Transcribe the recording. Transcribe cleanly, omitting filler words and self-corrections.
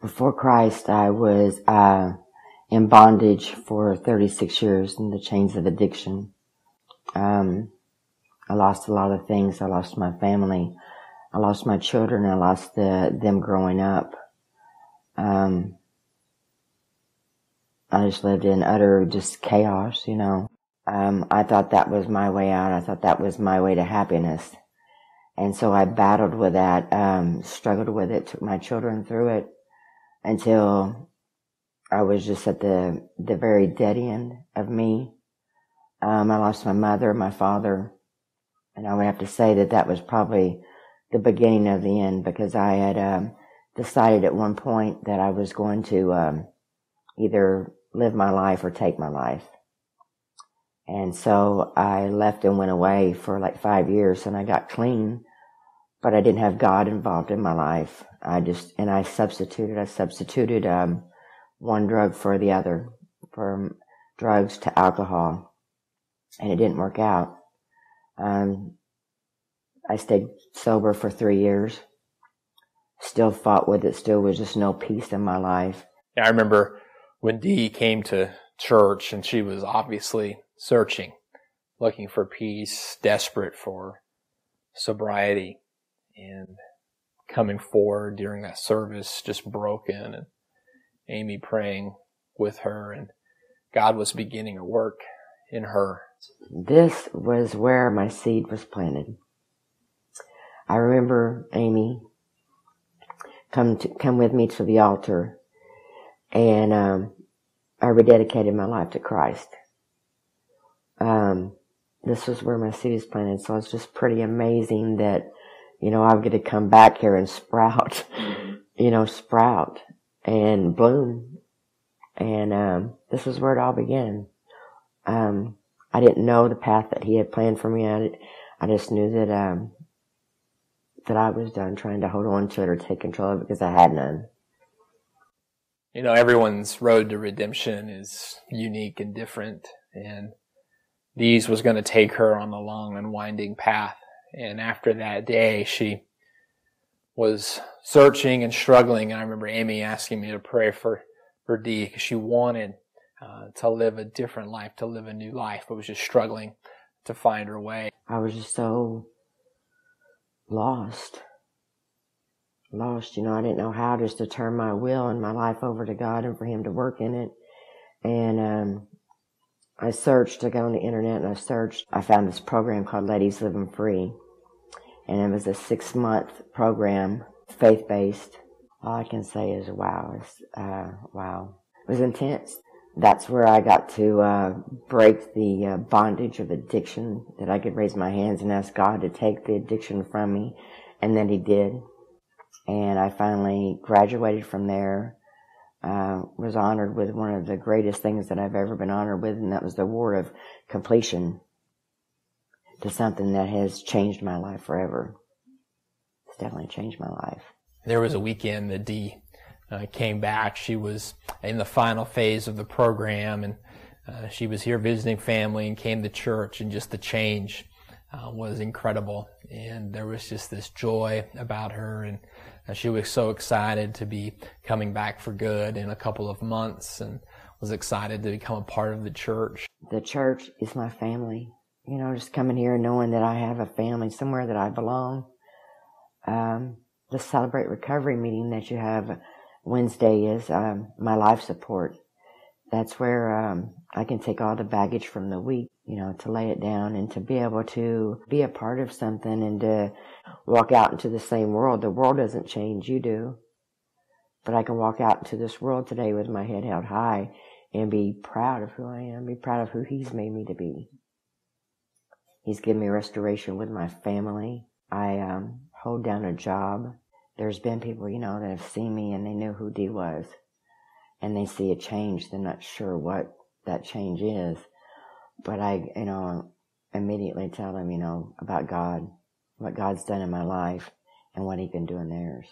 Before Christ, I was in bondage for 36 years in the chains of addiction. I lost a lot of things. I lost my family. I lost my children. I lost them growing up. I just lived in utter just chaos, I thought that was my way out. I thought that was my way to happiness. And so I battled with that, struggled with it, took my children through it until I was just at the very dead end of me. I lost my mother, my father, and I would have to say that was probably the beginning of the end, because I had decided at one point that I was going to either live my life or take my life. And so I left and went away for like 5 years, and I got clean, but I didn't have God involved in my life. I substituted one drug for the other, from drugs to alcohol, and it didn't work out. I stayed sober for 3 years, still fought with it, still was just no peace in my life. Yeah, I remember when Dee came to church, and she was obviously searching, looking for peace, desperate for sobriety, and coming forward during that service just broken, and Amy praying with her, and God was beginning a work in her. This was where my seed was planted. I remember Amy come with me to the altar, and I rededicated my life to Christ. This was where my seed is planted, so it's just pretty amazing that, I'm going to come back here and sprout and bloom. And this is where it all began. I didn't know the path that He had planned for me. I just knew that I was done trying to hold on to it or take control of it, because I had none. Everyone's road to redemption is unique and different, and Dee's was going to take her on the long and winding path. And after that day, she was searching and struggling. And I remember Amy asking me to pray for Dee, because she wanted to live a different life, to live a new life, but was just struggling to find her way. I was just so lost. I didn't know how just to turn my will and my life over to God and for Him to work in it. And I searched, I got on the internet and I found this program called Ladies Living Free. And it was a 6-month program, faith-based. All I can say is wow. Wow. It was intense. That's where I got to break the bondage of addiction, that I could raise my hands and ask God to take the addiction from me. And then He did. And I finally graduated from there. Was honored with one of the greatest things that I've ever been honored with, and that was the award of completion to something that has changed my life forever. It's definitely changed my life. There was a weekend that Dee came back. She was in the final phase of the program, and she was here visiting family and came to church, and just the change was incredible. And there was just this joy about her, and she was so excited to be coming back for good in a couple of months, and was excited to become a part of the church. The church is my family. Just coming here and knowing that I have a family somewhere that I belong. The Celebrate Recovery meeting that you have Wednesday is my life support. That's where I can take all the baggage from the week, to lay it down and to be able to be a part of something and to walk out into the same world. The world doesn't change, you do. But I can walk out into this world today with my head held high and be proud of who I am, be proud of who He's made me to be. He's given me restoration with my family. I hold down a job. There's been people, that have seen me and they knew who Dee was. And they see a change. They're not sure what that change is. But I, immediately tell them, about God, what God's done in my life and what He can do in theirs.